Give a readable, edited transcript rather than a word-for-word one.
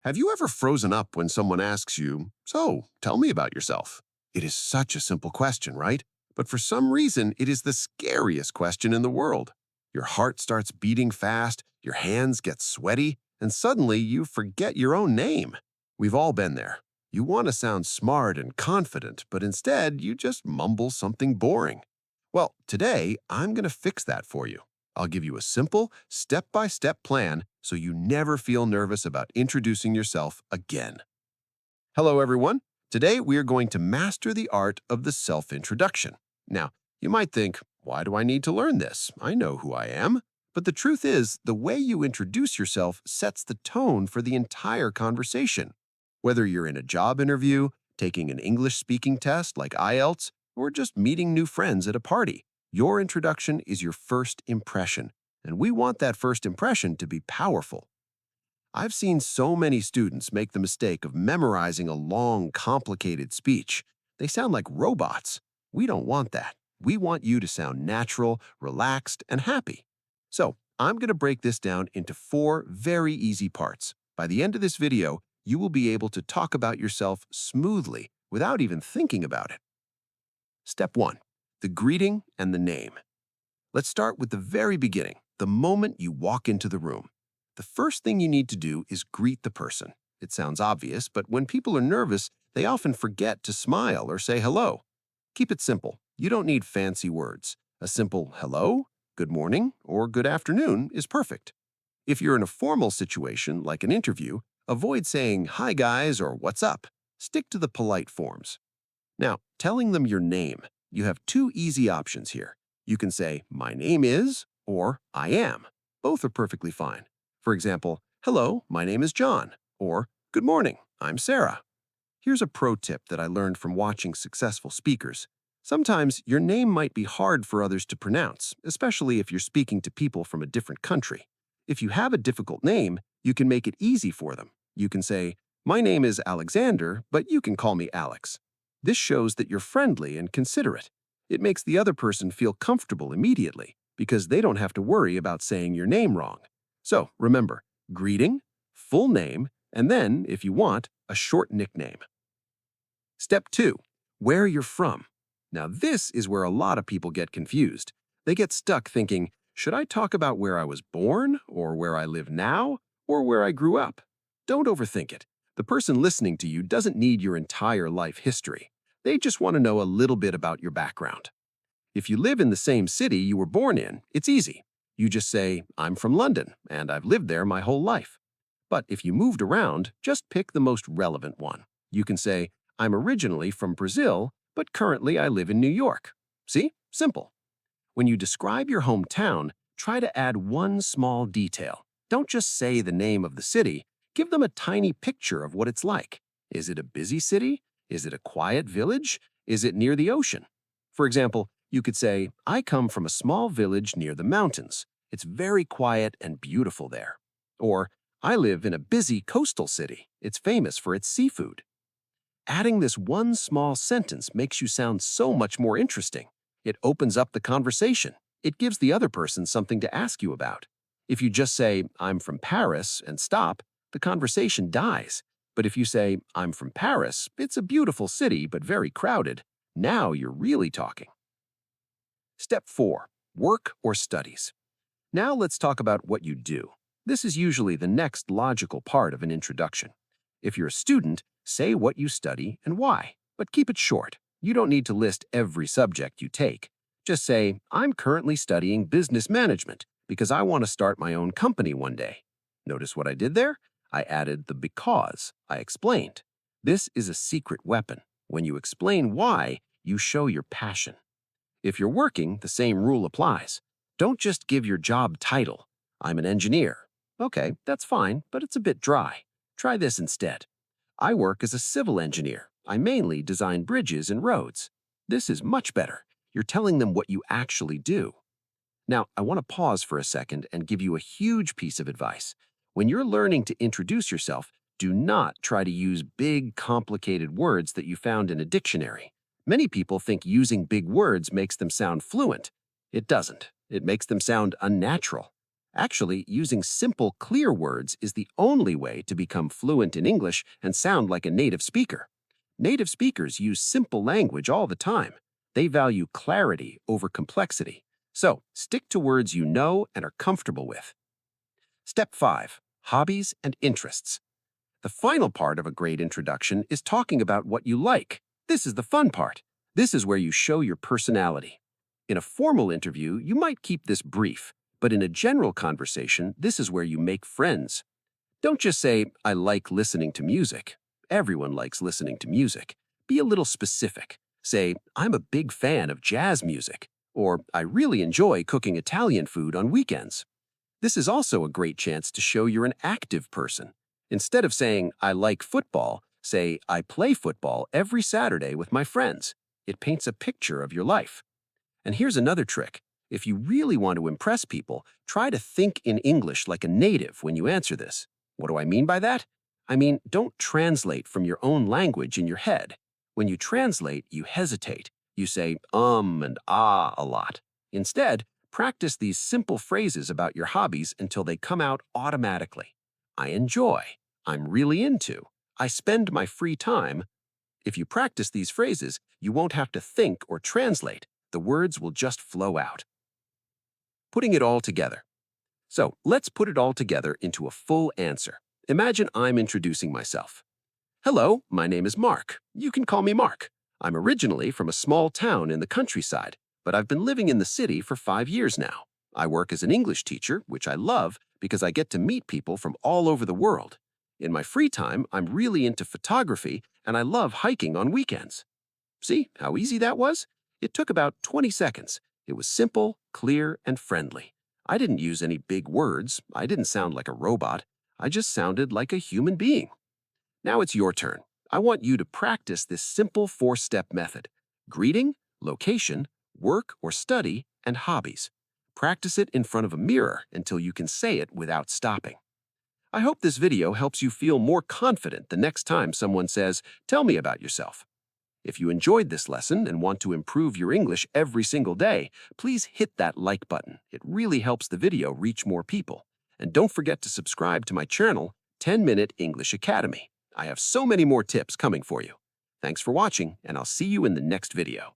Have you ever frozen up when someone asks you, "So, tell me about yourself"? It is such a simple question, right? But for some reason, it is the scariest question in the world. Your heart starts beating fast, your hands get sweaty, and suddenly you forget your own name. We've all been there. You want to sound smart and confident, but instead you just mumble something boring. Well, today I'm going to fix that for you. I'll give you a simple, step-by-step plan so you never feel nervous about introducing yourself again. Hello, everyone. Today we are going to master the art of the self-introduction. Now, you might think, why do I need to learn this? I know who I am. But the truth is, the way you introduce yourself sets the tone for the entire conversation. Whether you're in a job interview, taking an English speaking test like IELTS, or just meeting new friends at a party, your introduction is your first impression, and we want that first impression to be powerful. I've seen so many students make the mistake of memorizing a long, complicated speech. They sound like robots. We don't want that. We want you to sound natural, relaxed, and happy. So, I'm going to break this down into 4 very easy parts. By the end of this video, you will be able to talk about yourself smoothly without even thinking about it. Step 1. The greeting and the name. Let's start with the very beginning, the moment you walk into the room. The first thing you need to do is greet the person. It sounds obvious, but when people are nervous, they often forget to smile or say hello. Keep it simple. You don't need fancy words. A simple hello, good morning, or good afternoon is perfect. If you're in a formal situation, like an interview, avoid saying hi guys or what's up. Stick to the polite forms. Now, telling them your name. You have 2 easy options here. You can say, my name is, or I am. Both are perfectly fine. For example, hello, my name is John, or good morning, I'm Sarah. Here's a pro tip that I learned from watching successful speakers. Sometimes your name might be hard for others to pronounce, especially if you're speaking to people from a different country. If you have a difficult name, you can make it easy for them. You can say, my name is Alexander, but you can call me Alex. This shows that you're friendly and considerate. It makes the other person feel comfortable immediately because they don't have to worry about saying your name wrong. So remember, greeting, full name, and then, if you want, a short nickname. Step 2. Where you're from. Now this is where a lot of people get confused. They get stuck thinking, should I talk about where I was born, or where I live now, or where I grew up? Don't overthink it. The person listening to you doesn't need your entire life history. They just want to know a little bit about your background. If you live in the same city you were born in, it's easy. You just say, I'm from London, and I've lived there my whole life. But if you moved around, just pick the most relevant one. You can say, I'm originally from Brazil, but currently I live in New York. See? Simple. When you describe your hometown, try to add one small detail. Don't just say the name of the city. Give them a tiny picture of what it's like. Is it a busy city? Is it a quiet village? Is it near the ocean? For example, you could say, I come from a small village near the mountains. It's very quiet and beautiful there. Or, I live in a busy coastal city. It's famous for its seafood. Adding this one small sentence makes you sound so much more interesting. It opens up the conversation. It gives the other person something to ask you about. If you just say, I'm from Paris, and stop, the conversation dies. But if you say, I'm from Paris, it's a beautiful city but very crowded, now you're really talking. Step 4. Work or studies. Now let's talk about what you do. This is usually the next logical part of an introduction. If you're a student, say what you study and why, but keep it short. You don't need to list every subject you take. Just say, I'm currently studying business management because I want to start my own company one day. Notice what I did there? I added the because. I explained. This is a secret weapon. When you explain why, you show your passion. If you're working, the same rule applies. Don't just give your job title. I'm an engineer. Okay, that's fine, but it's a bit dry. Try this instead. I work as a civil engineer. I mainly design bridges and roads. This is much better. You're telling them what you actually do. Now, I want to pause for a second and give you a huge piece of advice. When you're learning to introduce yourself, do not try to use big, complicated words that you found in a dictionary. Many people think using big words makes them sound fluent. It doesn't. It makes them sound unnatural. Actually, using simple, clear words is the only way to become fluent in English and sound like a native speaker. Native speakers use simple language all the time. They value clarity over complexity. So, stick to words you know and are comfortable with. Step 5. Hobbies and interests. The final part of a great introduction is talking about what you like. This is the fun part. This is where you show your personality. In a formal interview, you might keep this brief, but in a general conversation, this is where you make friends. Don't just say, I like listening to music. Everyone likes listening to music. Be a little specific. Say, I'm a big fan of jazz music, or I really enjoy cooking Italian food on weekends. This is also a great chance to show you're an active person. Instead of saying, I like football, say, I play football every Saturday with my friends. It paints a picture of your life. And here's another trick. If you really want to impress people, try to think in English like a native when you answer this. What do I mean by that? I mean, don't translate from your own language in your head. When you translate, you hesitate. You say and ah a lot. Instead, practice these simple phrases about your hobbies until they come out automatically. I enjoy. I'm really into. I spend my free time. If you practice these phrases, you won't have to think or translate. The words will just flow out. Putting it all together. So let's put it all together into a full answer. Imagine I'm introducing myself. Hello, my name is Mark. You can call me Mark. I'm originally from a small town in the countryside, but I've been living in the city for 5 years now. I work as an English teacher, which I love because I get to meet people from all over the world. In my free time, I'm really into photography and I love hiking on weekends. See how easy that was? It took about 20 seconds. It was simple, clear, and friendly. I didn't use any big words. I didn't sound like a robot. I just sounded like a human being. Now it's your turn. I want you to practice this simple 4-step method. Greeting, location, work or study, and hobbies. Practice it in front of a mirror until you can say it without stopping. I hope this video helps you feel more confident the next time someone says, "Tell me about yourself." If you enjoyed this lesson and want to improve your English every single day, please hit that like button. It really helps the video reach more people. And don't forget to subscribe to my channel, 10-Minute English Academy. I have so many more tips coming for you. Thanks for watching, and I'll see you in the next video.